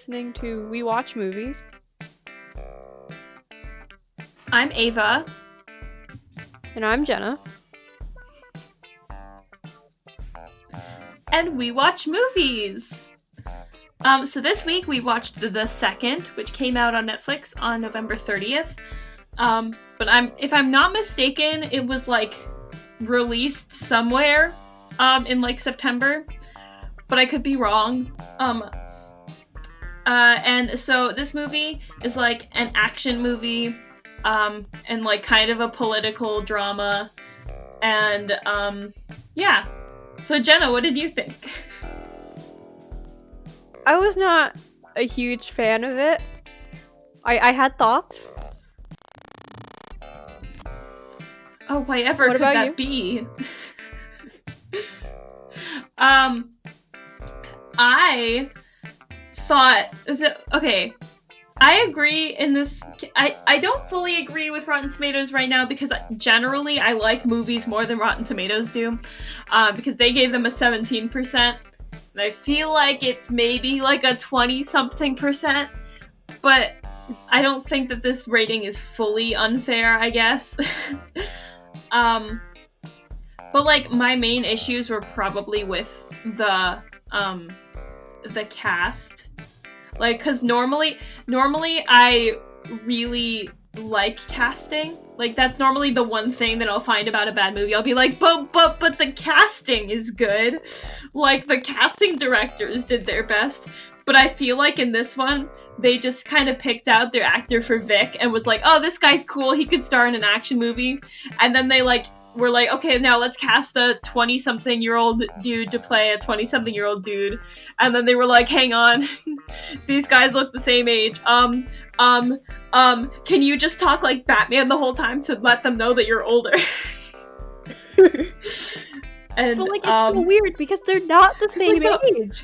listening to We Watch Movies. I'm Ava. And I'm Jenna. And we watch movies! So this week we watched The Second, which came out on Netflix on November 30th. But if I'm not mistaken, it was, released somewhere, in, September. But I could be wrong. And so this movie is, an action movie, and, kind of a political drama. And, yeah. So, Jenna, what did you think? I was not a huge fan of it. I had thoughts. Oh, whatever could that be? I thought... Okay, I agree in this... I don't fully agree with Rotten Tomatoes right now because generally I like movies more than Rotten Tomatoes do. Because they gave them a 17%. And I feel like it's maybe a 20-something%. But I don't think that this rating is fully unfair, I guess. But my main issues were probably with the cast. Cause normally I really like casting. That's normally the one thing that I'll find about a bad movie. I'll be like, but the casting is good. The casting directors did their best. But I feel like in this one, they just kind of picked out their actor for Vic and was like, oh, this guy's cool, he could star in an action movie. And then they were like, okay, now let's cast a 20-something-year-old dude to play a 20-something-year-old dude. And then they were like, hang on, these guys look the same age. Can you just talk like Batman the whole time to let them know that you're older? And but it's so weird because they're not the same age.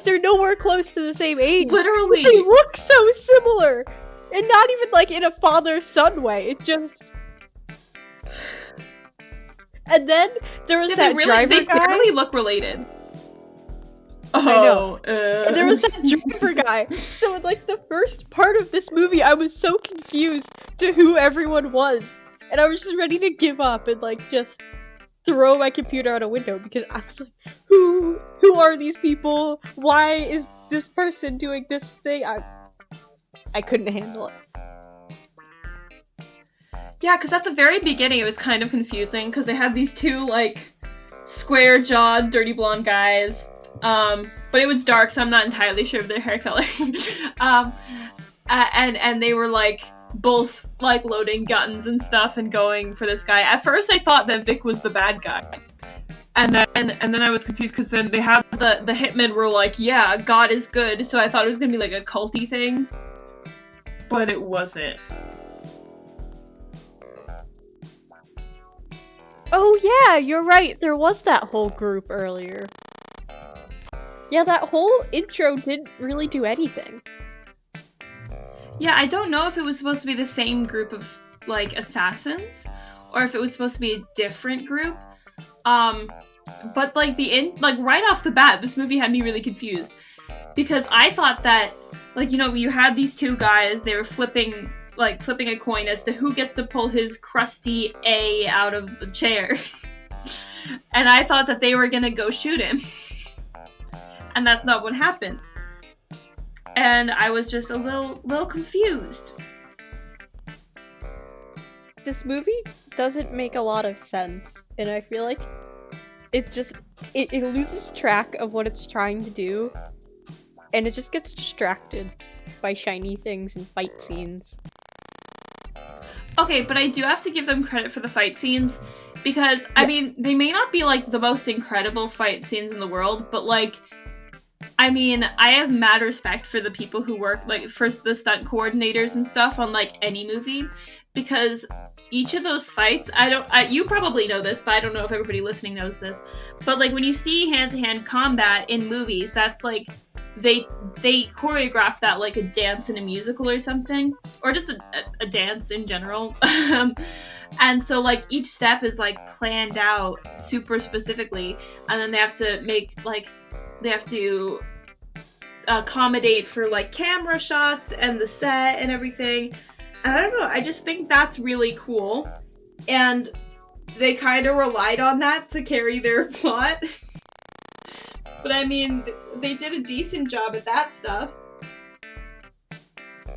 They're nowhere close to the same age. Literally. They look so similar. And not even in a father-son way. It just... And then there was that driver guy. They barely look related. I know. And there was that driver guy. So in the first part of this movie, I was so confused to who everyone was. And I was just ready to give up and just throw my computer out a window because I was like, who are these people? Why is this person doing this thing? I couldn't handle it. Yeah, because at the very beginning it was kind of confusing because they had these two square-jawed, dirty blonde guys. But it was dark, so I'm not entirely sure of their hair color. And they were both loading guns and stuff and going for this guy. At first I thought that Vic was the bad guy. And then I was confused because then they have the hitmen were yeah, God is good. So I thought it was gonna be a culty thing. But it wasn't. Oh yeah, you're right. There was that whole group earlier. Yeah, that whole intro didn't really do anything. Yeah, I don't know if it was supposed to be the same group of, assassins, or if it was supposed to be a different group. But, right off the bat, this movie had me really confused. Because I thought that, you had these two guys, they were flipping a coin as to who gets to pull his crusty A out of the chair. And I thought that they were gonna go shoot him. And that's not what happened. And I was just a little confused. This movie doesn't make a lot of sense. And I feel like it loses track of what it's trying to do. And it just gets distracted by shiny things and fight scenes. Okay, but I do have to give them credit for the fight scenes. Because, yes. I mean, they may not be, the most incredible fight scenes in the world. But, I have mad respect for the people who work, for the stunt coordinators and stuff on, any movie. Because each of those fights, you probably know this, but I don't know if everybody listening knows this. But, when you see hand-to-hand combat in movies, that's, they choreograph that like a dance in a musical or something, or just a dance in general. And so like each step is like planned out super specifically, and then they have to make like accommodate for like camera shots and the set and everything. And I don't know, I just think that's really cool. And they kind of relied on that to carry their plot. But I mean, they did a decent job at that stuff.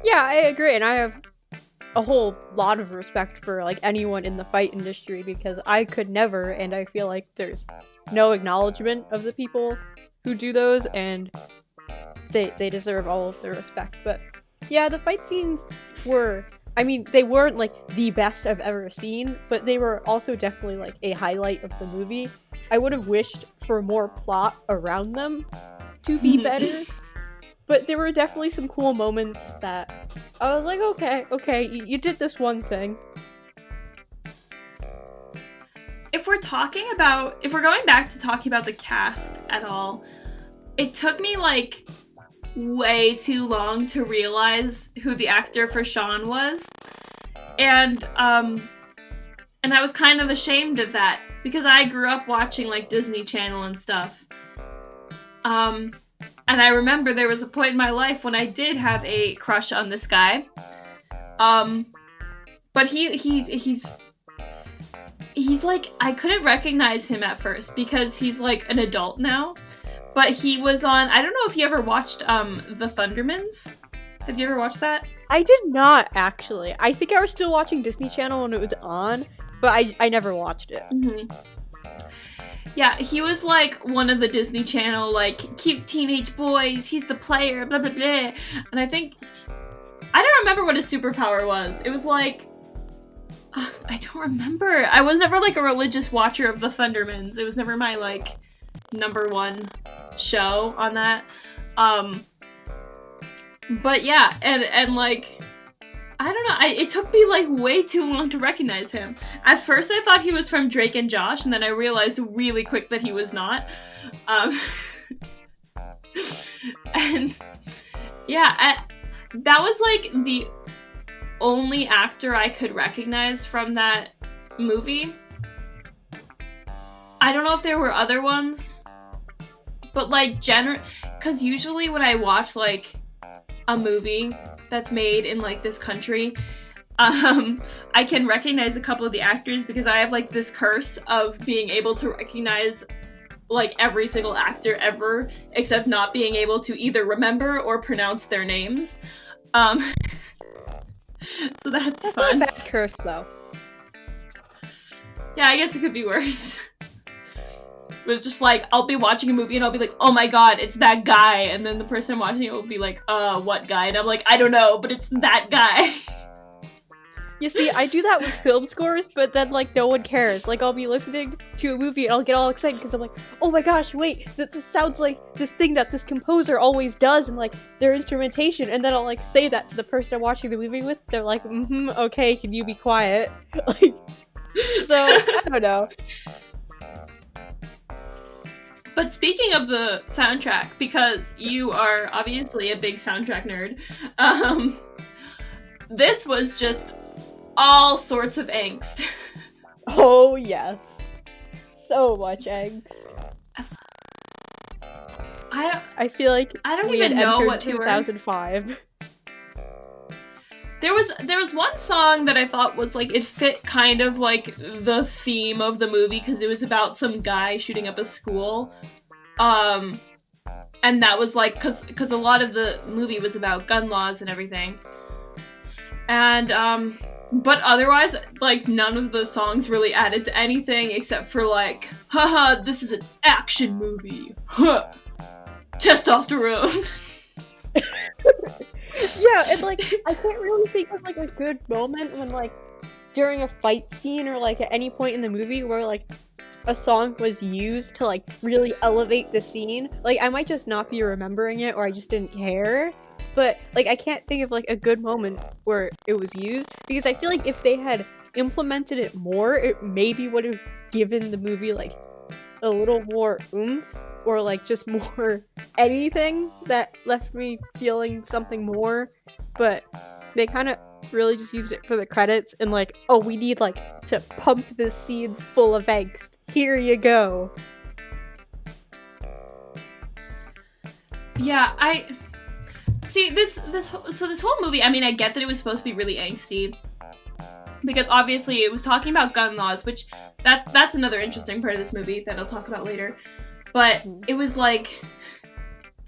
Yeah, I agree, and I have a whole lot of respect for like anyone in the fight industry because I could never, and I feel like there's no acknowledgement of the people who do those, and they deserve all of the respect. But yeah, the fight scenes were, I mean, they weren't like the best I've ever seen, but they were also definitely like a highlight of the movie. I would have wished for more plot around them to be better. But there were definitely some cool moments that I was like, okay, you did this one thing. If we're going back to talking about the cast at all, it took me like way too long to realize who the actor for Sean was. And I was kind of ashamed of that because I grew up watching like Disney Channel and stuff. And I remember there was a point in my life when I did have a crush on this guy. But he's like, I couldn't recognize him at first because he's like an adult now. But he was on, I don't know if you ever watched The Thundermans. Have you ever watched that? I did not, actually. I think I was still watching Disney Channel when it was on, but I never watched it. Mm-hmm. Yeah, he was like one of the Disney Channel, like, cute teenage boys, he's the player, blah, blah, blah. And I don't remember what his superpower was. It was like, I don't remember. I was never like a religious watcher of the Thundermans. It was never my like number one show on that. But yeah, and like, I don't know, it took me like way too long to recognize him. At first I thought he was from Drake and Josh, and then I realized really quick that he was not. And yeah, that was like the only actor I could recognize from that movie. I don't know if there were other ones, but like because usually when I watch like a movie that's made in like this country, I can recognize a couple of the actors because I have like this curse of being able to recognize like every single actor ever, except not being able to either remember or pronounce their names. So that's fun. Not a bad curse though. Yeah, I guess it could be worse. But it's just like, I'll be watching a movie and I'll be like, oh my god, it's that guy. And then the person watching it will be like, what guy? And I'm like, I don't know, but it's that guy. You see, I do that with film scores, but then, like, no one cares. Like, I'll be listening to a movie and I'll get all excited because I'm like, oh my gosh, wait, this sounds like this thing that this composer always does and, like, their instrumentation. And then I'll, like, say that to the person I'm watching the movie with. They're like, okay, can you be quiet? Like, so, I don't know. But speaking of the soundtrack, because you are obviously a big soundtrack nerd, this was just all sorts of angst. Oh, yes. So much angst. I feel like I don't we even had know entered what they were. 2005. There was one song that I thought was like, it fit kind of like the theme of the movie because it was about some guy shooting up a school. And that was like, cause a lot of the movie was about gun laws and everything. And, but otherwise, like, none of the songs really added to anything except for like, haha, this is an action movie. Huh. Testosterone. Yeah, and like, I can't really think of like a good moment when like, during a fight scene or like at any point in the movie where like, a song was used to like really elevate the scene. Like, I might just not be remembering it or I just didn't care. But like, I can't think of like a good moment where it was used because I feel like if they had implemented it more, it maybe would have given the movie like a little more oomph or like just more anything that left me feeling something more. But they kind of really just used it for the credits and like, oh, we need like to pump this scene full of angst. Here you go. Yeah, I see this whole movie. I mean, I get that it was supposed to be really angsty because obviously it was talking about gun laws, which that's another interesting part of this movie that I'll talk about later. But it was like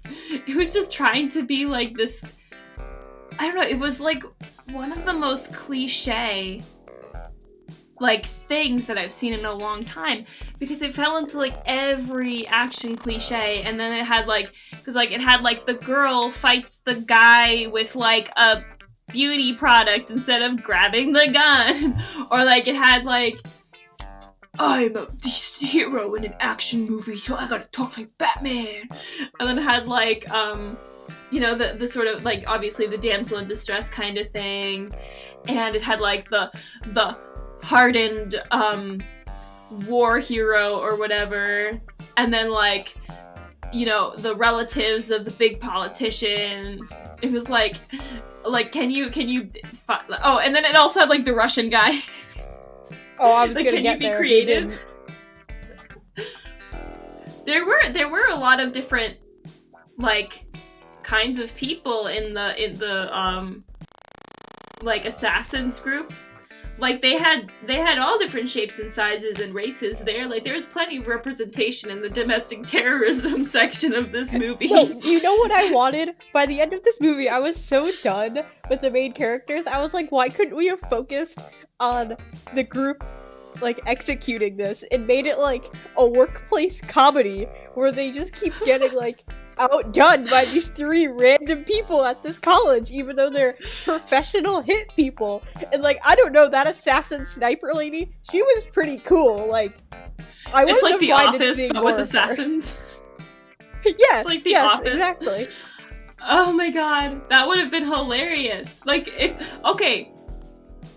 it was just trying to be like this. I don't know. It was like one of the most cliche like things that I've seen in a long time because it fell into like every action cliche, and then it had like because like it had like the girl fights the guy with like a beauty product instead of grabbing the gun, or like it had like I'm a hero in an action movie, so I gotta talk like Batman, and then it had like you know the sort of like obviously the damsel in distress kind of thing, and it had like the hardened war hero or whatever, and then like you know the relatives of the big politician. It was like can you oh, and then it also had like the Russian guy. Oh, I was like, gonna can get you be there. creative? There were a lot of different like kinds of people in the like assassins group. Like they had all different shapes and sizes and races there. Like there was plenty of representation in the domestic terrorism section of this movie. No, you know what I wanted? By the end of this movie, I was so done with the main characters. I was like, why couldn't we have focused on the group like executing this and made it like a workplace comedy where they just keep getting like outdone by these three random people at this college, even though they're professional hit people. And like, I don't know, that assassin sniper lady, she was pretty cool. Like, I it's like wouldn't The have minded Office, seeing but more with of her. assassins. Yes, It's like The yes, Office. exactly. Oh my god, that would have been hilarious. Like if okay,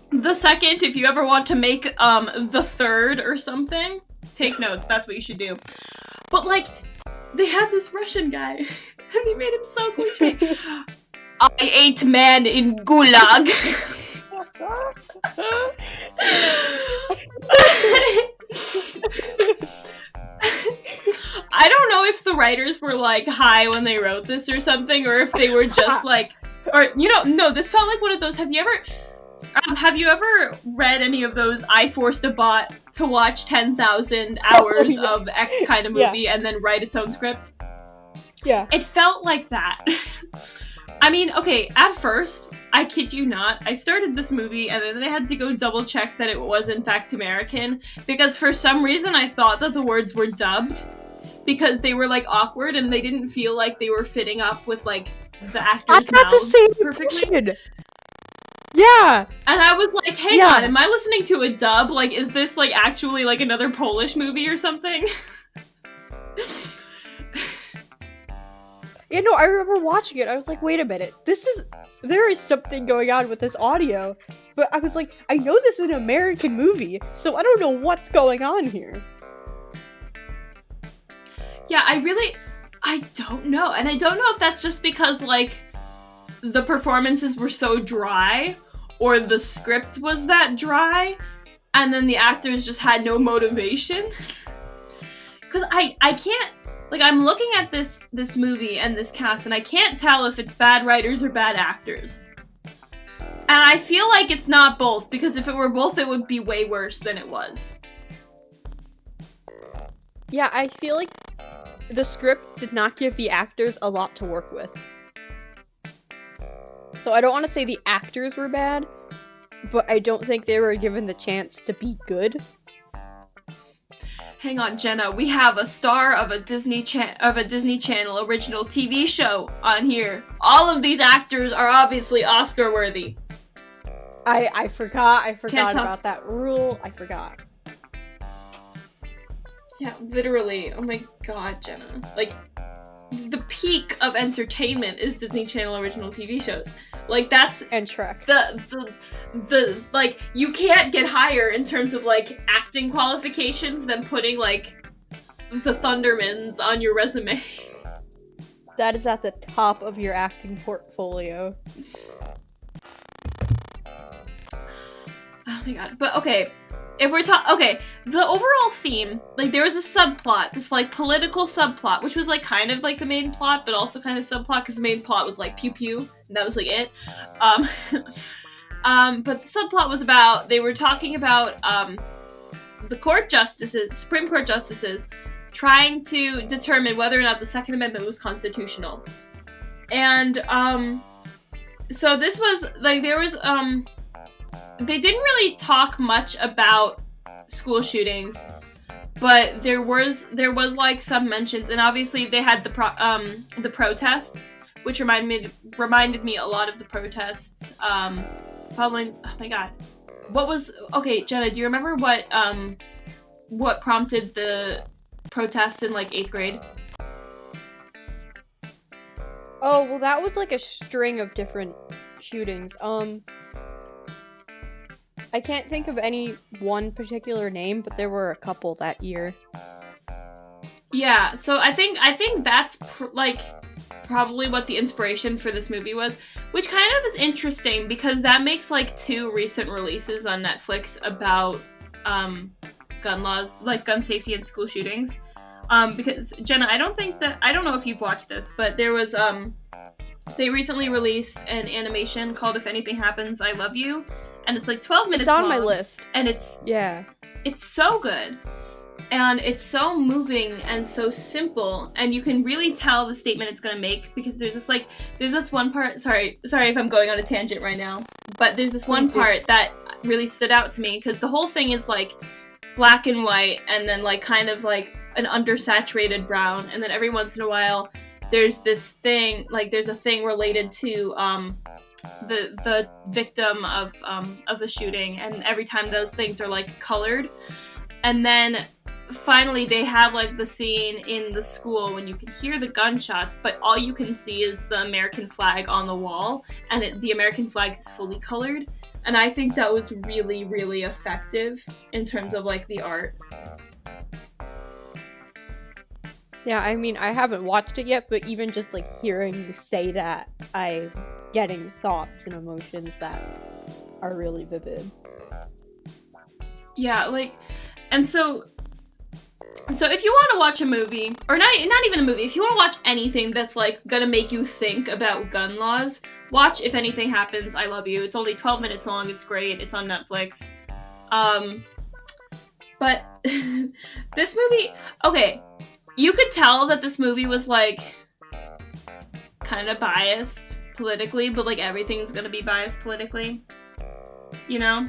the second, if you ever want to make the third or something, take notes. That's what you should do. But like, they had this Russian guy, and they made him so cliche. I ate man in gulag. I don't know if the writers were like high when they wrote this or something, or if they were just like, or you know, no, this felt like one of those. Have you ever read any of those I forced a bot to watch 10,000 hours of X kind of movie and then write its own script? Yeah. It felt like that. I mean, okay, at first, I kid you not, I started this movie and then I had to go double check that it was in fact American, because for some reason I thought that the words were dubbed because they were like awkward and they didn't feel like they were fitting up with like the actors' I got the mouths same perfectly. impression. Yeah. And I was like, hang on, am I listening to a dub? Like, is this like actually like another Polish movie or something? Yeah, no, I remember watching it. I was like, wait a minute. There is something going on with this audio. But I was like, I know this is an American movie, so I don't know what's going on here. Yeah, I don't know. And I don't know if that's just because, like, the performances were so dry, or the script was that dry, and then the actors just had no motivation. Because I can't, like, I'm looking at this movie and this cast, and I can't tell if it's bad writers or bad actors. And I feel like it's not both, because if it were both, it would be way worse than it was. Yeah, I feel like the script did not give the actors a lot to work with. So I don't want to say the actors were bad, but I don't think they were given the chance to be good. Hang on, Jenna. We have a star of a Disney Channel original TV show on here. All of these actors are obviously Oscar worthy. I forgot about that rule. I forgot. Yeah, literally. Oh my god, Jenna. Like, the peak of entertainment is Disney Channel original TV shows. Like, that's... And Shrek. The like, you can't get higher in terms of, like, acting qualifications than putting, like, the Thundermans on your resume. That is at the top of your acting portfolio. Oh my god. But, okay. if we're talking, okay, the overall theme, like, there was a subplot, this, like, political subplot, which was, like, kind of, like, the main plot, but also kind of subplot, because the main plot was, like, pew-pew, and that was, like, it. But the subplot was about, they were talking about, the Supreme Court justices, trying to determine whether or not the Second Amendment was constitutional. And, so this was, like, there was, they didn't really talk much about school shootings, but there was like some mentions, and obviously they had the protests, which reminded me a lot of the protests following. Oh my god, okay, Jenna, do you remember what prompted the protests in like 8th grade? Oh, well, that was like a string of different shootings. I can't think of any one particular name, but there were a couple that year. Yeah, so I think that's probably what the inspiration for this movie was, which kind of is interesting because that makes like 2 recent releases on Netflix about gun laws, like gun safety and school shootings. Because Jenna, I don't know if you've watched this, but there was they recently released an animation called If Anything Happens, I Love You. And it's like 12 minutes long. It's on my list. And it's so good. And it's so moving and so simple. And you can really tell the statement it's going to make because there's this one part, sorry if I'm going on a tangent right now, but there's this one part that really stood out to me because the whole thing is like black and white and then like kind of like an undersaturated brown. And then every once in a while there's this thing, like there's a thing related to, the victim of the shooting, and every time those things are like colored, and then finally they have like the scene in the school when you can hear the gunshots, but all you can see is the American flag on the wall, and the American flag is fully colored, and I think that was really, really effective in terms of like the art. Yeah, I mean, I haven't watched it yet, but even just like hearing you say that, I'm getting thoughts and emotions that are really vivid. Yeah, like, and so if you want to watch a movie, or not even a movie, if you want to watch anything that's like gonna make you think about gun laws, watch If Anything Happens, I Love You. It's only 12 minutes long. It's great. It's on Netflix. But this movie, okay, you could tell that this movie was like kind of biased politically, but like everything's gonna be biased politically, you know?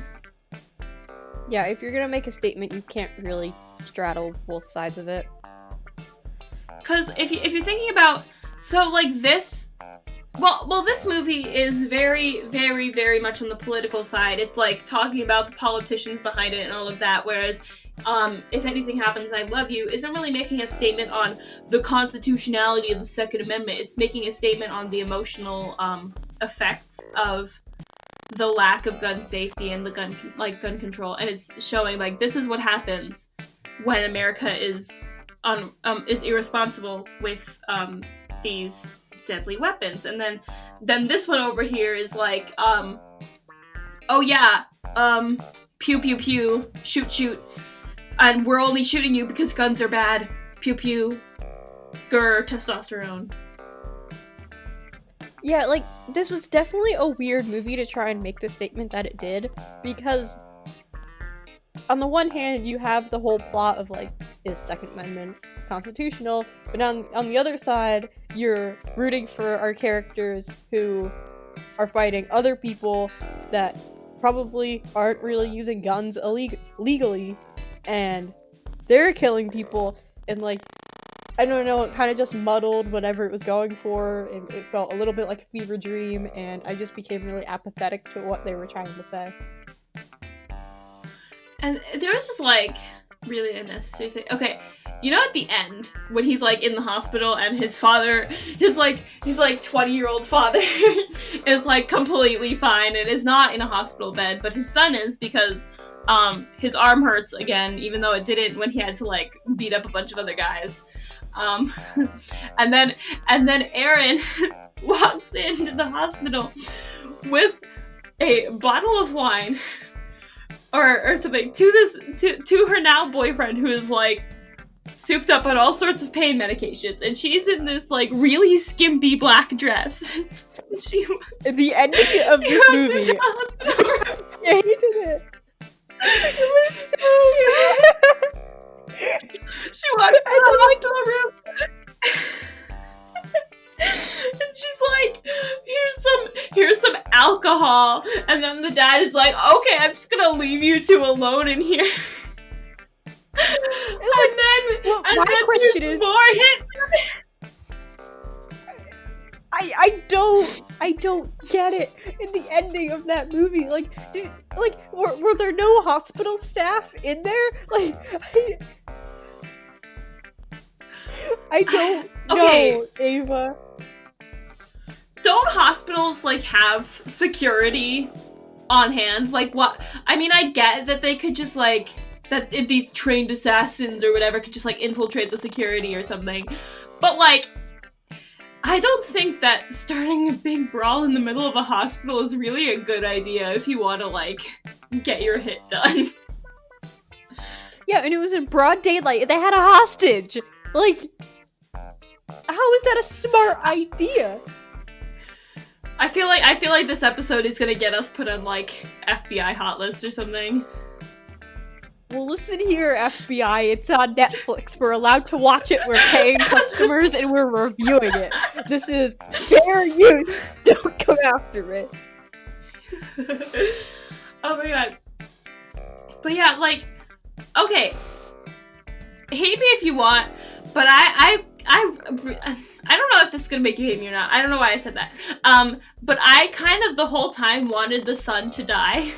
Yeah, if you're gonna make a statement, you can't really straddle both sides of it. Because if you're thinking about, so like this, well, this movie is very, very, very much on the political side. It's like talking about the politicians behind it and all of that, whereas If Anything Happens, I Love You isn't really making a statement on the constitutionality of the Second Amendment. It's making a statement on the emotional effects of the lack of gun safety and the gun control, and it's showing like this is what happens when America is irresponsible with these deadly weapons. And then this one over here is like oh yeah, pew pew pew, shoot shoot, and we're only shooting you because guns are bad, pew pew, grr, testosterone. Yeah, like, this was definitely a weird movie to try and make the statement that it did, because on the one hand, you have the whole plot of, like, is Second Amendment constitutional, but on the other side, you're rooting for our characters who are fighting other people that probably aren't really using guns legally, and they're killing people, and, like, I don't know, it kind of just muddled whatever it was going for, and it felt a little bit like a fever dream, and I just became really apathetic to what they were trying to say. And there was just, like, really unnecessary thing. Okay, you know at the end, when he's, like, in the hospital and his father, his 20-year-old father is, like, completely fine and is not in a hospital bed, but his son is because, his arm hurts again, even though it didn't when he had to, like, beat up a bunch of other guys. And then Aaron walks into the hospital with a bottle of wine or something to her now boyfriend, who is like souped up on all sorts of pain medications, and she's in this like really skimpy black dress. She the ending of this movie. I hated it. It was so she walked into the hospital room. And she's like, here's some alcohol, and then the dad is like, okay, I'm just gonna leave you two alone in here. And then my question is, more hits. I don't get it in the ending of that movie. Like, were there no hospital staff in there? Like, I don't know, Ava. Don't hospitals like have security on hand? Like, what? I mean, I get that they could just like that these trained assassins or whatever could just like infiltrate the security or something, but like, I don't think that starting a big brawl in the middle of a hospital is really a good idea if you want to like get your hit done. Yeah, and it was in broad daylight. They had a hostage. Like, how is that a smart idea? I feel like this episode is gonna get us put on like FBI hot list or something. Well, listen here, FBI. It's on Netflix. We're allowed to watch it. We're paying customers, and we're reviewing it. This is fair use. Don't come after it. Oh my god. But yeah, like, okay. Hate me if you want, but I don't know if this is gonna make you hate me or not. I don't know why I said that. But I kind of the whole time wanted the son to die.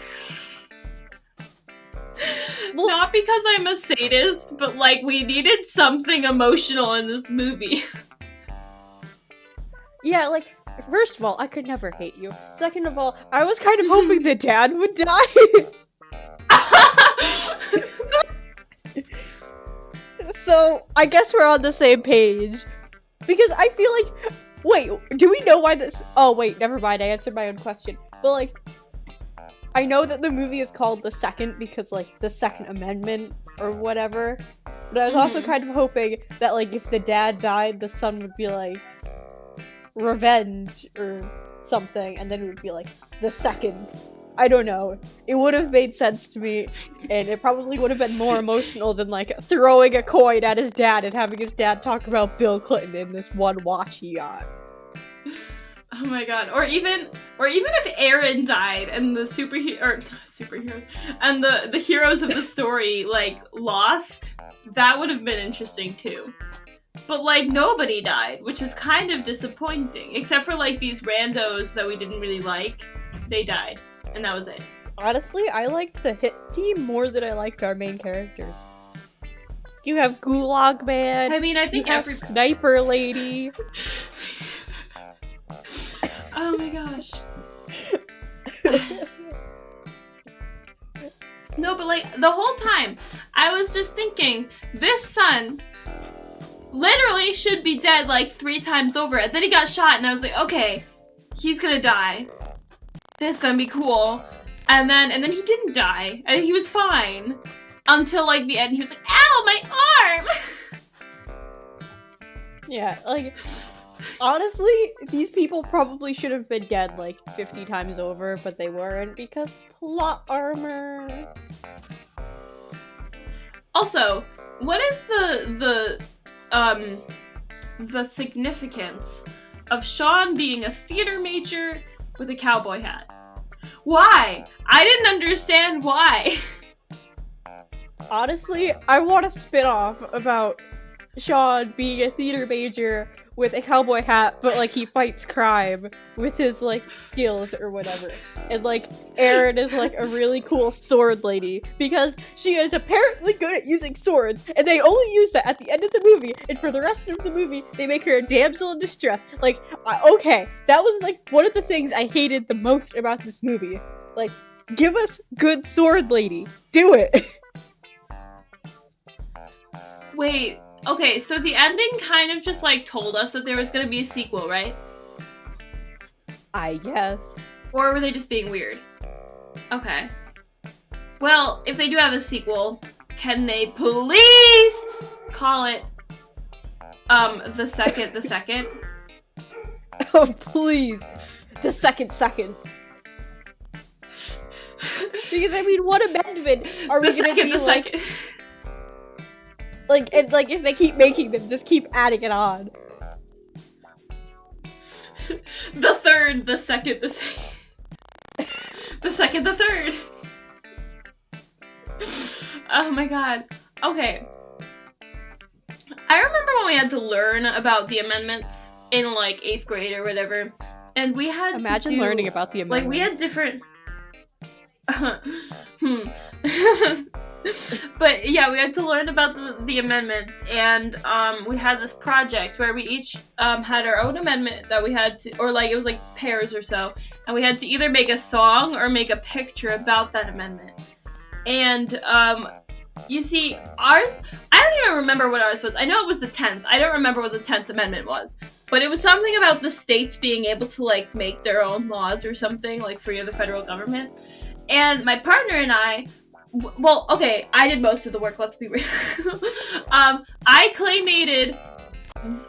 Well, not because I'm a sadist, but like we needed something emotional in this movie. Yeah, like, first of all, I could never hate you. Second of all, I was kind of hoping the dad would die. So, I guess we're on the same page. Because I feel like, wait, do we know why this? Oh wait, never mind. I answered my own question. But like, I know that the movie is called The Second because like the Second Amendment or whatever. But I was also kind of hoping that like if the dad died, the son would be like revenge or something, and then it would be like the second. I don't know. It would have made sense to me, and it probably would have been more emotional than like throwing a coin at his dad and having his dad talk about Bill Clinton in this one watch he got. Oh my god. Or even if Aaron died and the superheroes and the heroes of the story like lost, that would have been interesting too. But like nobody died, which is kind of disappointing. Except for like these randos that we didn't really like. They died. And that was it. Honestly, I liked the hit team more than I liked our main characters. You have Gulag Man. I mean, I think you have Sniper Lady. Oh my gosh. No, but like the whole time, I was just thinking, this son literally should be dead like 3 times over. And then he got shot, and I was like, okay, he's gonna die. This is gonna be cool. And then he didn't die, and he was fine until like the end. He was like, "Ow, my arm!" Yeah, like honestly, these people probably should have been dead like 50 times over, but they weren't because plot armor. Also, what is the significance of Sean being a theater major with a cowboy hat? Why? I didn't understand why. Honestly, I want a spin-off about Sean being a theater major with a cowboy hat, but like he fights crime with his like skills or whatever. And like Erin is like a really cool sword lady because she is apparently good at using swords, and they only use that at the end of the movie, and for the rest of the movie they make her a damsel in distress. Like, okay, that was like one of the things I hated the most about this movie. Like, give us good sword lady. Do it. Wait, okay, so the ending kind of just like told us that there was gonna be a sequel, right? I guess. Or were they just being weird? Okay. Well, if they do have a sequel, can they please call it the second? Oh, please. The second. Because, I mean, what amendment are we gonna be like? Like, and, like, if they keep making them, just keep adding it on. The third. The second, the third. Oh my god. Okay. I remember when we had to learn about the amendments in, like, 8th grade or whatever, and we had Imagine learning about the amendments. Like, we had different... But, yeah, we had to learn about the amendments, and, we had this project where we each, had our own amendment that we had to... Or, like, it was, like, pairs or so, and we had to either make a song or make a picture about that amendment. And, you see, ours... I don't even remember what ours was. I know it was the 10th. I don't remember what the 10th Amendment was. But it was something about the states being able to, like, make their own laws or something, like, free of the federal government. And my partner and I... Well, okay, I did most of the work, let's be real. I claymated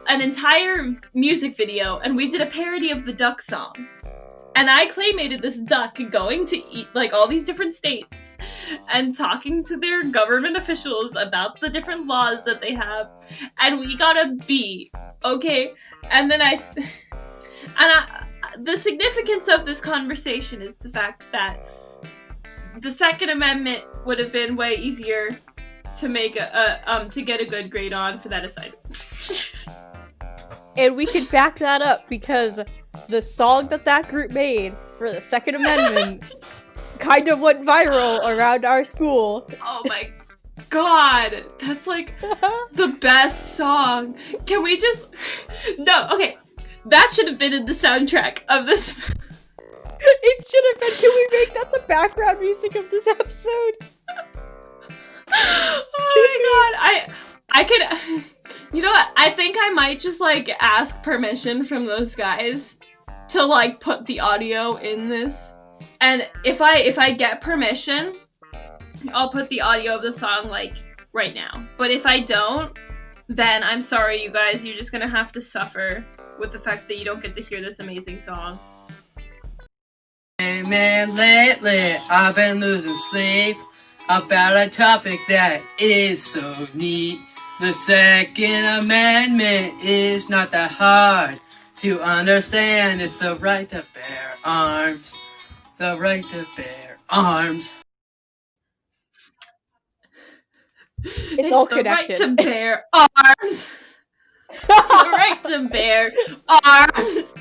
an entire music video, and we did a parody of the Duck song. And I claymated this duck going to eat, like, all these different states and talking to their government officials about the different laws that they have. And we got a B, okay? And then the significance of this conversation is the fact that the Second Amendment would have been way easier to make to get a good grade on for that assignment. And we could back that up because the song that group made for the Second Amendment kind of went viral around our school. Oh my god, that's like the best song. Can we just... No, okay, that should have been in the soundtrack of this. It should have been. Can we make that the background music of this episode? Oh my god, I could... You know what? I think I might just, like, ask permission from those guys to, like, put the audio in this. And if I get permission, I'll put the audio of the song, like, right now. But if I don't, then I'm sorry, you guys. You're just gonna have to suffer with the fact that you don't get to hear this amazing song. Hey man, lately I've been losing sleep about a topic that is so neat. The Second Amendment is not that hard to understand. It's the right to bear arms. The right to bear arms. It's all connected. The right to bear arms. The right to bear arms.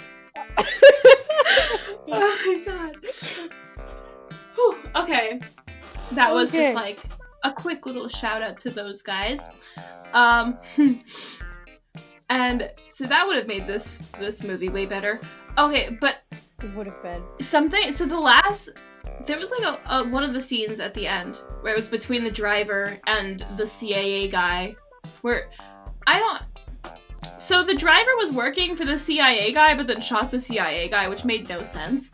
Oh my god. Whew, okay. That was just like a quick little shout out to those guys. And so that would have made this movie way better. Okay, but it would have been something. So there was like a one of the scenes at the end where it was between the driver and the CIA guy, where so the driver was working for the CIA guy, but then shot the CIA guy, which made no sense.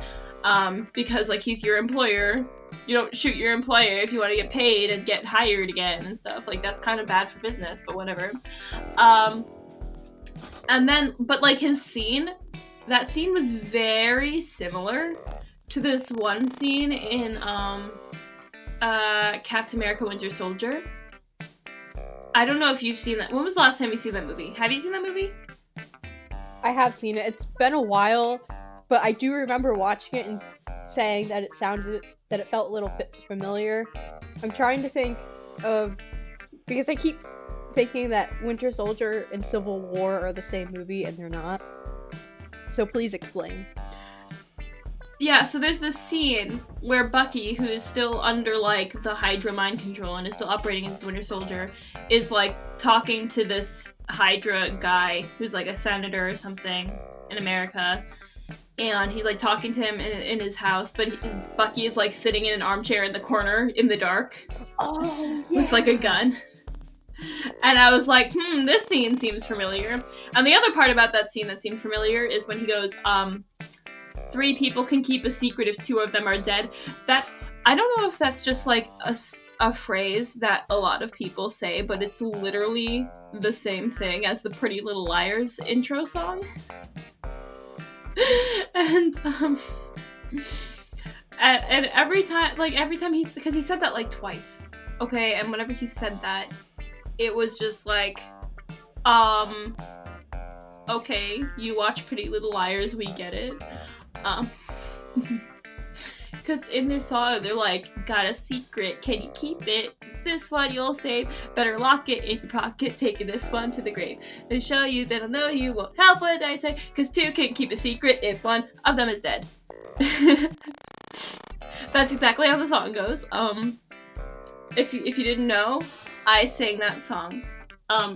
Because, like, he's your employer. You don't shoot your employer if you want to get paid and get hired again and stuff. Like, that's kind of bad for business, but whatever. And then, but, like, that scene was very similar to this one scene in, Captain America Winter Soldier. I don't know if you've seen that. When was the last time you seen that movie? Have you seen that movie? I have seen it. It's been a while, but I do remember watching it and saying that it felt a little bit familiar. I'm trying to think of, because I keep thinking that Winter Soldier and Civil War are the same movie, and they're not. So please explain. Yeah, so there's this scene where Bucky, who is still under, like, the Hydra mind control and is still operating as the Winter Soldier, is, like, talking to this Hydra guy who's, like, a senator or something in America. And he's, like, talking to him in his house, but Bucky is, like, sitting in an armchair in the corner in the dark. Oh, yeah. With, like, a gun. And I was like, this scene seems familiar. And the other part about that scene that seemed familiar is when he goes, 3 people can keep a secret if 2 of them are dead. That, I don't know if that's just like a phrase that a lot of people say, but it's literally the same thing as the Pretty Little Liars intro song. And every time because he said that like twice, okay, and whenever he said that, it was just like, okay, you watch Pretty Little Liars, we get it. Because in their song, they're like, got a secret, can you keep it? This one you'll save, better lock it in your pocket, taking this one to the grave. And show you that I know you won't help what I say, because two can't keep a secret if one of them is dead. That's exactly how the song goes. If you didn't know, I sang that song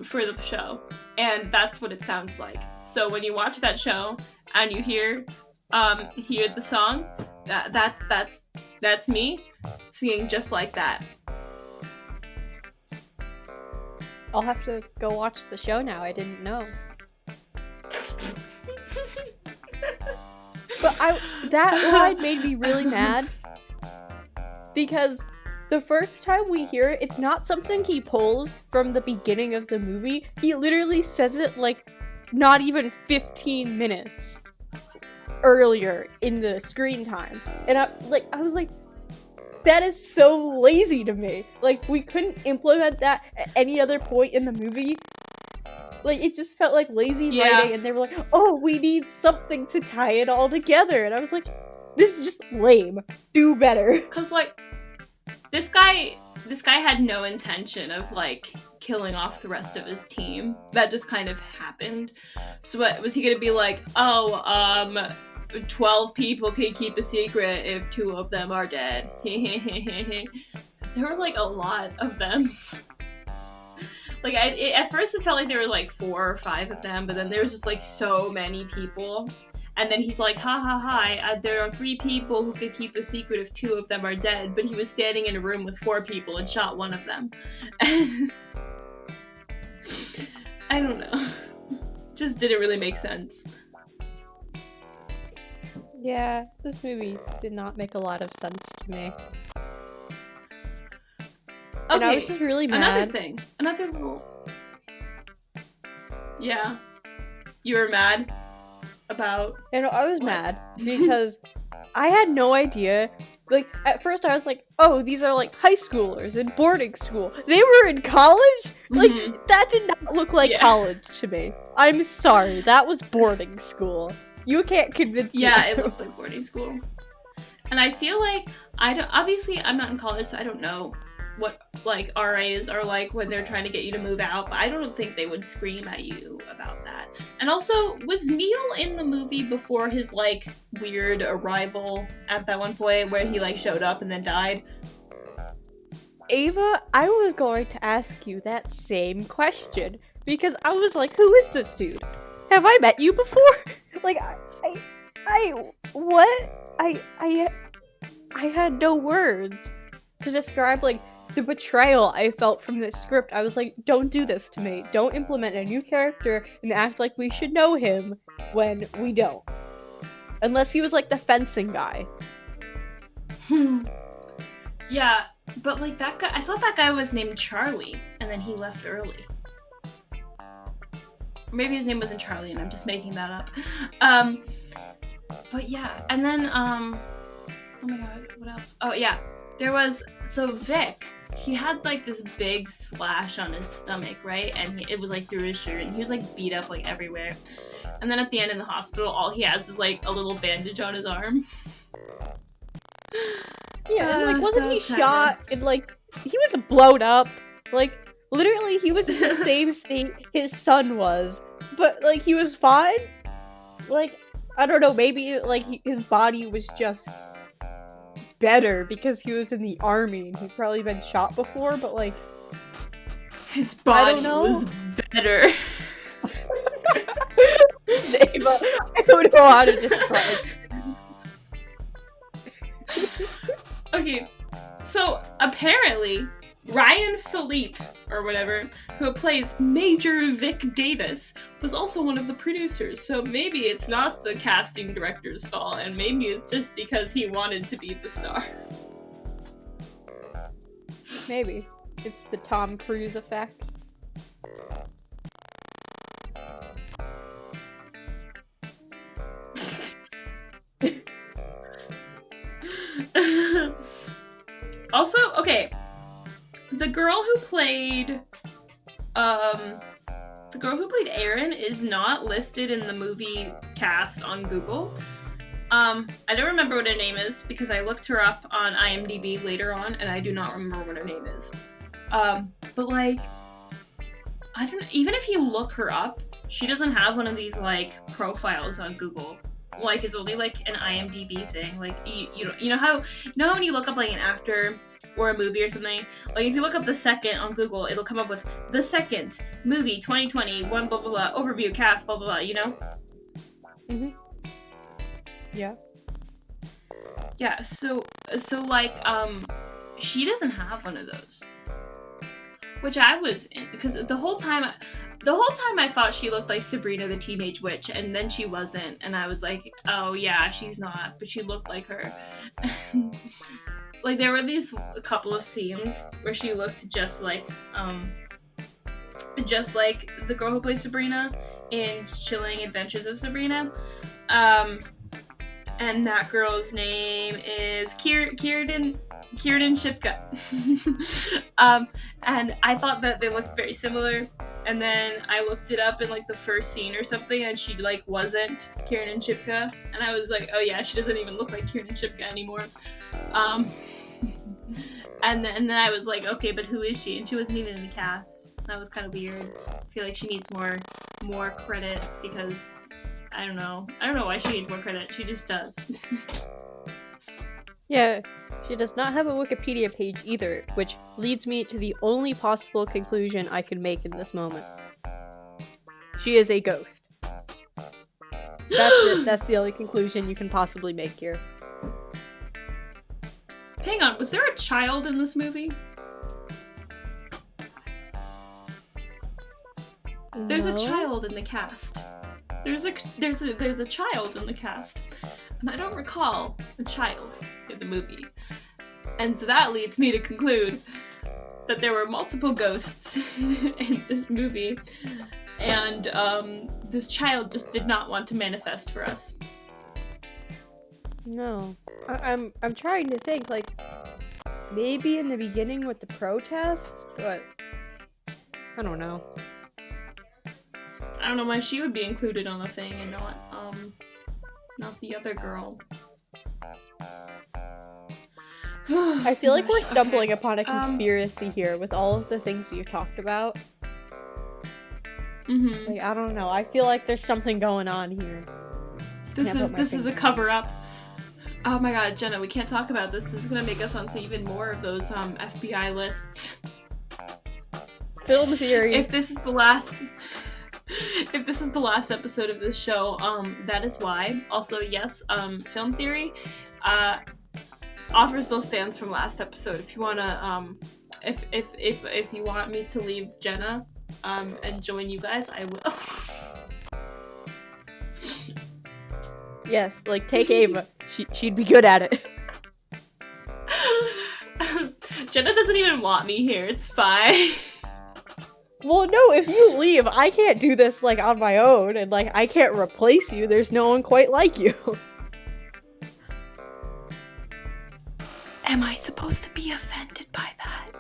for the show, and that's what it sounds like. So when you watch that show and you hear the song, that's me singing just like that. I'll have to go watch the show now. I didn't know. But that line made me really mad because the first time we hear it, it's not something he pulls from the beginning of the movie. He literally says it like not even 15 minutes earlier in the screen time. And I was like, that is so lazy to me. Like, we couldn't implement that at any other point in the movie. Like, it just felt like lazy writing, and they were like, oh, we need something to tie it all together. And I was like, this is just lame. Do better. Cause, like, this guy had no intention of, like, killing off the rest of his team. That just kind of happened. So what, was he gonna be like, 12 people can keep a secret if 2 of them are dead. Because there were, like, a lot of them. Like, at first it felt like there were, like, 4 or 5 of them, but then there was just, like, so many people. And then he's like, there are 3 people who could keep a secret if 2 of them are dead, but he was standing in a room with 4 people and shot one of them. And I don't know. Just didn't really make sense. Yeah, this movie did not make a lot of sense to me. Okay, and I was just really mad. Another little... Yeah. You were mad about... And I was what? mad because I had no idea. Like, at first I was like, oh, these are like high schoolers in boarding school. They were in college? Like, that did not look like college to me. I'm sorry, that was boarding school. You can't convince me. Yeah, it looked like boarding school. And I feel like, obviously I'm not in college, so I don't know what, like, RAs are like when they're trying to get you to move out, but I don't think they would scream at you about that. And also, was Neil in the movie before his, like, weird arrival at that one point where he, like, showed up and then died? Ava, I was going to ask you that same question, because I was like, who is this dude? Have I met you before? Like, I had no words to describe, like, the betrayal I felt from this script. I was like, don't do this to me. Don't implement a new character and act like we should know him when we don't. Unless he was, like, the fencing guy. Yeah, but, like, that guy, I thought that guy was named Charlie, and then he left early. Maybe his name wasn't Charlie and I'm just making that up. But yeah, and then, oh my god, what else? Oh yeah, so Vic, he had like this big slash on his stomach, right? And it was like through his shirt, and he was like beat up like everywhere. And then at the end in the hospital, all he has is like a little bandage on his arm. Yeah, and, like, wasn't he shot and, like, he was blown up? Like, literally, he was in the same state his son was, but, like, he was fine? Like, I don't know, maybe, like, his body was just better because he was in the army and he's probably been shot before, but, like, his body was better. Ava, I don't know how to describe. Okay, so apparently Ryan Philippe, or whatever, who plays Major Vic Davis, was also one of the producers, so maybe it's not the casting director's fault, and maybe it's just because he wanted to be the star. Maybe. It's the Tom Cruise effect. Also, okay, the girl who played Erin is not listed in the movie cast on Google. I don't remember what her name is because I looked her up on IMDb later on and I do not remember what her name is. But like, I don't, even if you look her up, she doesn't have one of these like profiles on Google. Like, it's only like an IMDb thing. Like, you know how when you look up like an actor or a movie or something, like if you look up The Second on Google, it'll come up with The Second movie 2020 one blah blah blah overview cast blah blah blah. You know? Mhm. Yeah. Yeah. So like she doesn't have one of those, which I was in, because the whole time I thought she looked like Sabrina the Teenage Witch, and then she wasn't, and I was like, oh yeah, she's not, but she looked like her. Like, there were a couple of scenes where she looked just like the girl who plays Sabrina in Chilling Adventures of Sabrina. And that girl's name is Kiernan Shipka. And I thought that they looked very similar, and then I looked it up in like the first scene or something, and she like wasn't Kiernan Shipka, and I was like, oh yeah, she doesn't even look like Kiernan Shipka anymore. And then I was like, okay, but who is she? And she wasn't even in the cast. That was kind of weird. I feel like she needs more credit because I don't know why she needs more credit. She just does. Yeah, she does not have a Wikipedia page either, which leads me to the only possible conclusion I can make in this moment. She is a ghost. That's it. That's the only conclusion you can possibly make here. Hang on, was there a child in this movie? There's a child in the cast. There's a child in the cast, and I don't recall a child in the movie. And so that leads me to conclude that there were multiple ghosts in this movie, and this child just did not want to manifest for us. No. I'm trying to think, like, maybe in the beginning with the protests, but I don't know. I don't know why she would be included on the thing and not the other girl. I feel like we're stumbling upon a conspiracy here with all of the things you talked about. Mm-hmm. Like, I don't know. I feel like there's something going on here. This is a cover-up. Oh my god, Jenna, we can't talk about this. This is gonna make us onto even more of those FBI lists. Film theory. If this is the last episode of this show, that is why. Also, yes, Film Theory, offer still stands from last episode. If you wanna, if you want me to leave Jenna, and join you guys, I will. Yes, like, take Ava. She'd be good at it. Jenna doesn't even want me here, it's fine. Well, no, if you leave, I can't do this, like, on my own, and, like, I can't replace you. There's no one quite like you. Am I supposed to be offended by that?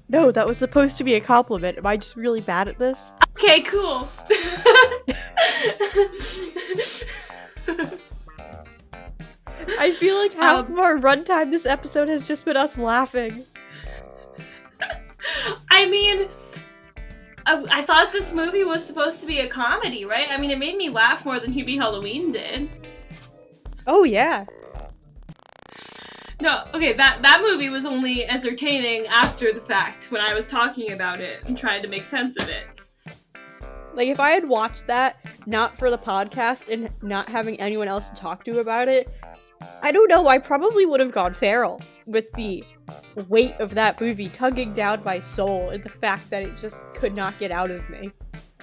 No, that was supposed to be a compliment. Am I just really bad at this? Okay, cool. I feel like half of our runtime this episode has just been us laughing. I mean, I thought this movie was supposed to be a comedy, right? I mean, it made me laugh more than Hubie Halloween did. Oh, yeah. No, okay, that movie was only entertaining after the fact, when I was talking about it and trying to make sense of it. Like, if I had watched that, not for the podcast, and not having anyone else to talk to about it, I don't know, I probably would have gone feral with the weight of that movie tugging down my soul and the fact that it just could not get out of me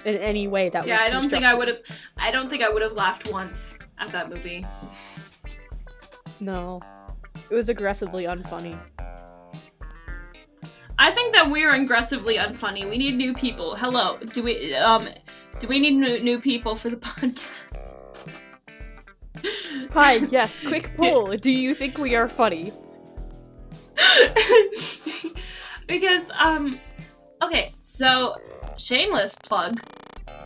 in any way that was I don't think I would have laughed once at that movie. No. It was aggressively unfunny. think that we're aggressively unfunny. We need new people. Hello. Do we need new people for the podcast? Hi, yes, quick poll. Do you think we are funny? Because, okay, so, shameless plug,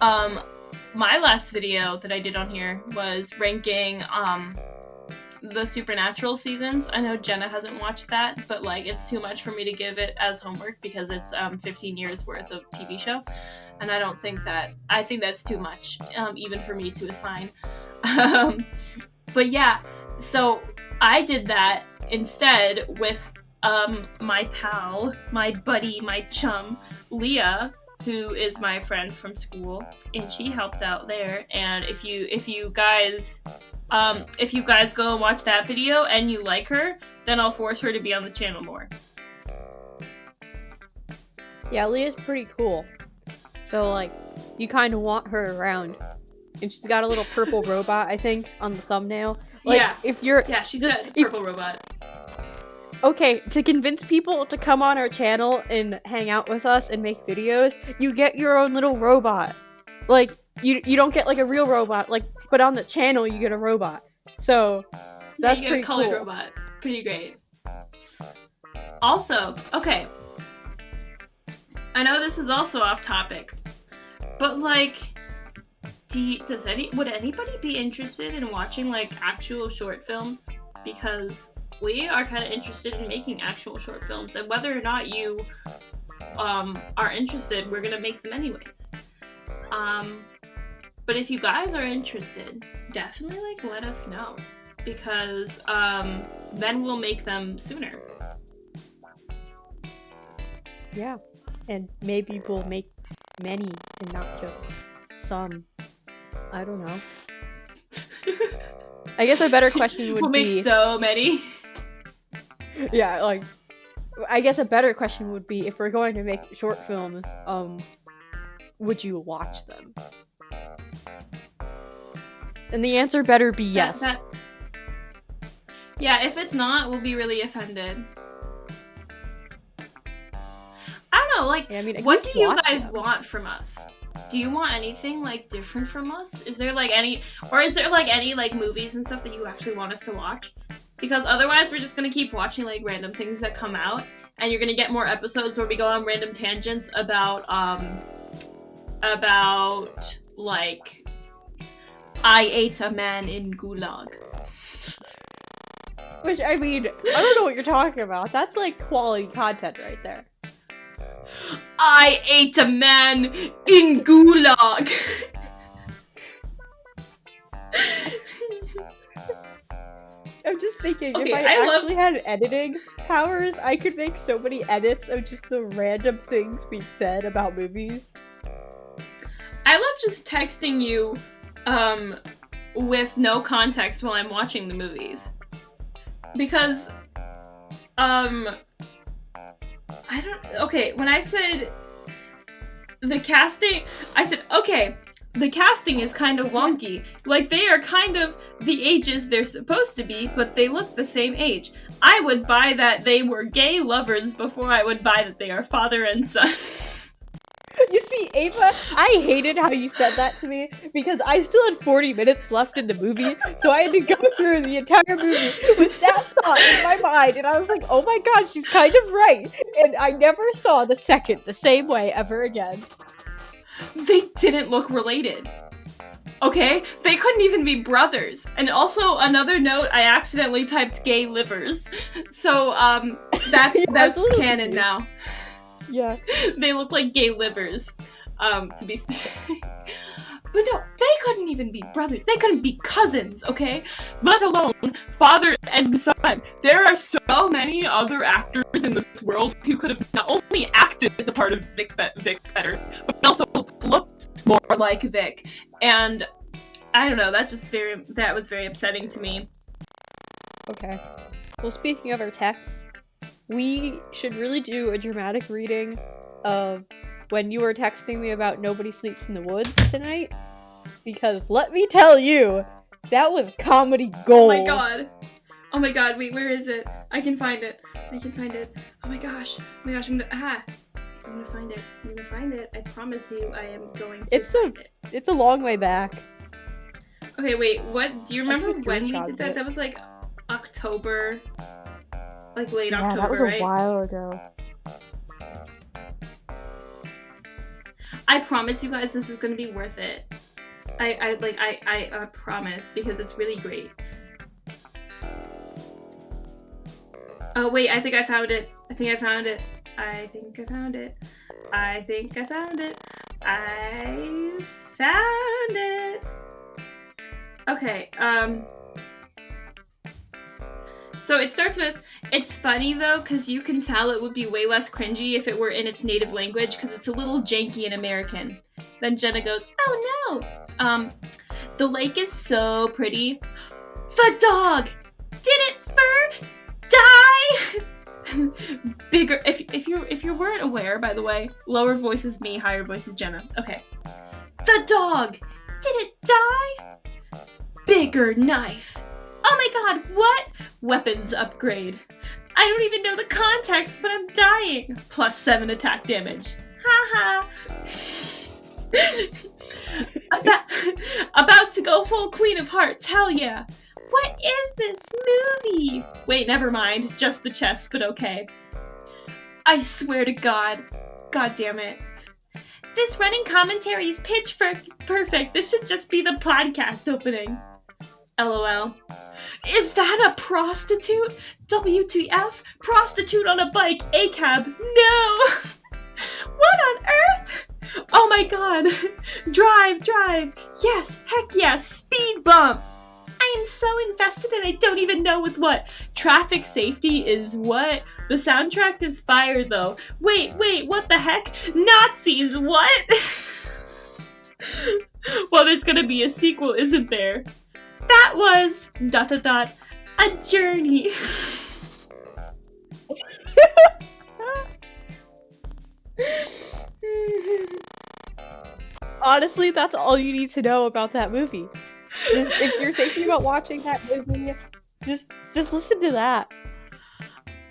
my last video that I did on here was ranking, the Supernatural seasons. I know Jenna hasn't watched that, but, like, it's too much for me to give it as homework because it's, 15 years worth of TV show, and I think that's too much, even for me to assign. But yeah, so I did that instead with my pal, my buddy, my chum, Leah, who is my friend from school, and she helped out there. And if you guys go and watch that video and you like her, then I'll force her to be on the channel more. Yeah, Leah's pretty cool. So, like, you kind of want her around. And she's got a little purple robot, I think, on the thumbnail. Like, yeah. If you're... Yeah, she's got a purple robot. Okay, to convince people to come on our channel and hang out with us and make videos, you get your own little robot. Like, you don't get, like, a real robot, like, but on the channel you get a robot. So, that's you get pretty a colored cool. robot. Pretty great. Also, okay. I know this is also off topic, but, like... would anybody be interested in watching, like, actual short films? Because we are kind of interested in making actual short films, and whether or not you are interested, we're gonna make them anyways. But if you guys are interested, definitely, like, let us know, because then we'll make them sooner. Yeah, and maybe we'll make many and not just some. I don't know. I guess a better question would we'll be... make so many. Yeah, like... I guess a better question would be, if we're going to make short films, would you watch them? And the answer better be yes. Yeah, if it's not, we'll be really offended. I don't know, like, yeah, I mean, what do you guys want from us? Do you want anything, like, different from us? Is there, like, any movies and stuff that you actually want us to watch? Because otherwise we're just gonna keep watching, like, random things that come out, and you're gonna get more episodes where we go on random tangents about, like, I ate a man in Gulag. Which, I mean, I don't know what you're talking about. That's, like, quality content right there. I ate a man in Gulag! I'm just thinking, okay, if I actually had editing powers, I could make so many edits of just the random things we've said about movies. I love just texting you, with no context while I'm watching the movies. Because, okay, when I said the casting, I said, okay, the casting is kind of wonky. Like, they are kind of the ages they're supposed to be, but they look the same age. I would buy that they were gay lovers before I would buy that they are father and son. You see, Ava, I hated how you said that to me, because I still had 40 minutes left in the movie, so I had to go through the entire movie with that thought in my mind, and I was like, oh my god, she's kind of right, and I never saw the second the same way ever again. They didn't look related. Okay? They couldn't even be brothers. And also, another note, I accidentally typed gay livers. So, that's canon now. Yeah. They look like gay livers, to be specific. But no, they couldn't even be brothers. They couldn't be cousins, okay? Let alone father and son. There are so many other actors in this world who could have not only acted the part of Vic better, but also looked more like Vic. And I don't know, that was very upsetting to me. Okay. Well, speaking of our text, we should really do a dramatic reading of when you were texting me about Nobody Sleeps in the Woods tonight, because let me tell you, that was comedy gold. Oh my god, wait, where is it? I can find it. Oh my gosh, I'm gonna find it. I promise you I am going to find it. It's a long way back. Okay, wait, what? Do you remember when we screenshotted did that? it. That was like October, like late Yeah, October, that was right? a while ago. I promise you guys this is gonna be worth it. I promise, because it's really great. Oh wait, I think I found it. Okay, so it starts with, it's funny though, because you can tell it would be way less cringy if it were in its native language, because it's a little janky in American. Then Jenna goes, oh no! The lake is so pretty. The dog! Didn't Fur die? Bigger, if you weren't aware, by the way, lower voice is me, higher voice is Jenna. Okay. The dog! Did it die? Bigger knife. Oh my god, what? Weapons upgrade. I don't even know the context, but I'm dying. +7 attack damage. Haha. About to go full Queen of Hearts, hell yeah. What is this movie? Wait, never mind. Just the chest, but okay. I swear to God. God damn it. This running commentary is pitch perfect. This should just be the podcast opening. LOL. Is that a prostitute? WTF? Prostitute on a bike, ACAB. No! What on earth? Oh my god. Drive. Yes, heck yes, speed bump. I am so invested and I don't even know with what. Traffic safety is what? The soundtrack is fire though. Wait, what the heck? Nazis, what? Well, there's gonna be a sequel, isn't there? That was... ... a journey. Honestly, that's all you need to know about that movie. If you're thinking about watching that movie, just listen to that.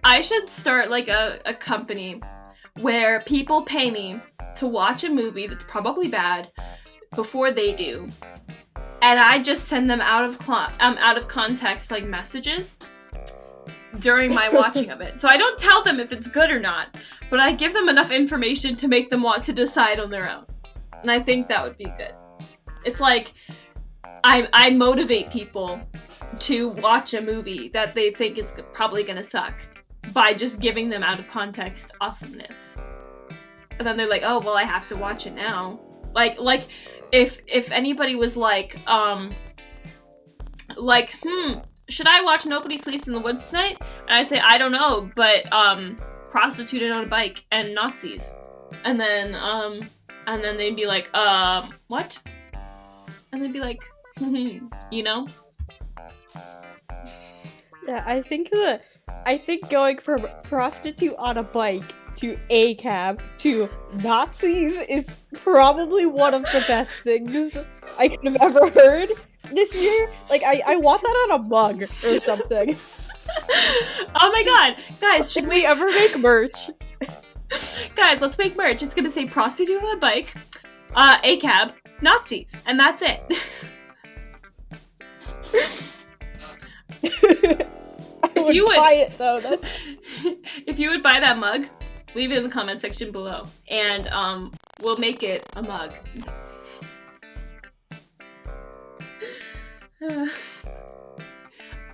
I should start like a company where people pay me to watch a movie that's probably bad before they do, and I just send them out of context like messages during my watching of it. So I don't tell them if it's good or not, but I give them enough information to make them want to decide on their own. And I think that would be good. It's like I motivate people to watch a movie that they think is probably gonna suck by just giving them out of context awesomeness. And then they're like, oh, well, I have to watch it now. Like if anybody was like, should I watch Nobody Sleeps in the Woods tonight? And I say, I don't know, but prostituted on a bike and Nazis. And then they'd be like, what? And they'd be like, you know? Yeah, I think going from prostitute on a bike to ACAB to Nazis is probably one of the best things I could have ever heard this year. Like, I want that on a mug or something. Oh my god, guys, should we ever make merch? Guys, let's make merch. It's gonna say prostitute on a bike, ACAB, Nazis, and that's it. If you would buy it though, if you would buy that mug, leave it in the comment section below, and we'll make it a mug.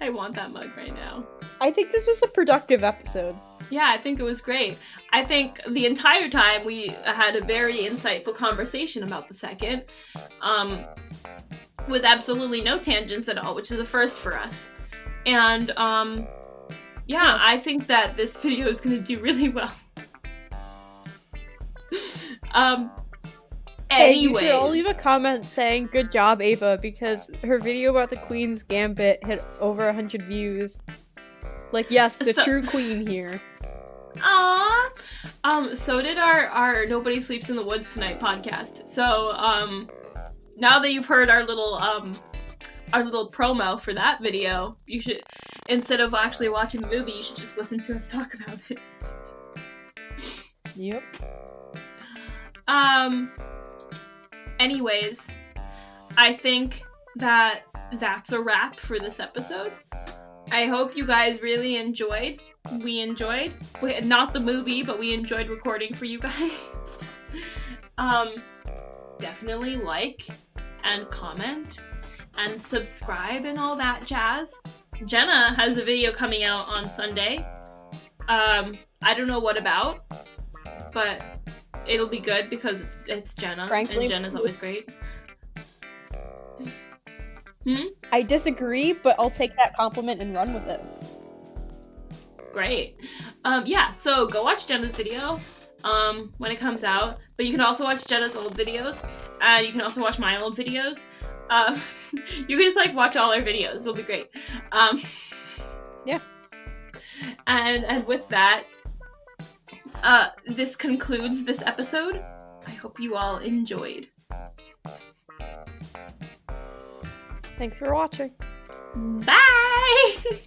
I want that mug right now. I think this was a productive episode. Yeah, I think it was great. I think the entire time we had a very insightful conversation about the second, with absolutely no tangents at all, which is a first for us. And, yeah, I think that this video is gonna do really well. Hey, you should all leave a comment saying, good job, Ava, because her video about the Queen's Gambit hit over 100 views. Like, yes, the true queen here. Aww! So did our Nobody Sleeps in the Woods Tonight podcast. So, now that you've heard our little promo for that video, you should, instead of actually watching the movie, you should just listen to us talk about it. Yep. Anyways, I think that that's a wrap for this episode. I hope you guys really enjoyed. We enjoyed. Not the movie, but we enjoyed recording for you guys. Definitely like and comment and subscribe and all that jazz. Jenna has a video coming out on Sunday. I don't know what about, but it'll be good because it's Jenna. Frankly, and Jenna's always great. I disagree, but I'll take that compliment and run with it. Great. Yeah, so go watch Jenna's video when it comes out, but you can also watch Jenna's old videos, and you can also watch my old videos. You can just like watch all our videos. It'll be great. Yeah. And with that, this concludes this episode. I hope you all enjoyed. Thanks for watching. Bye!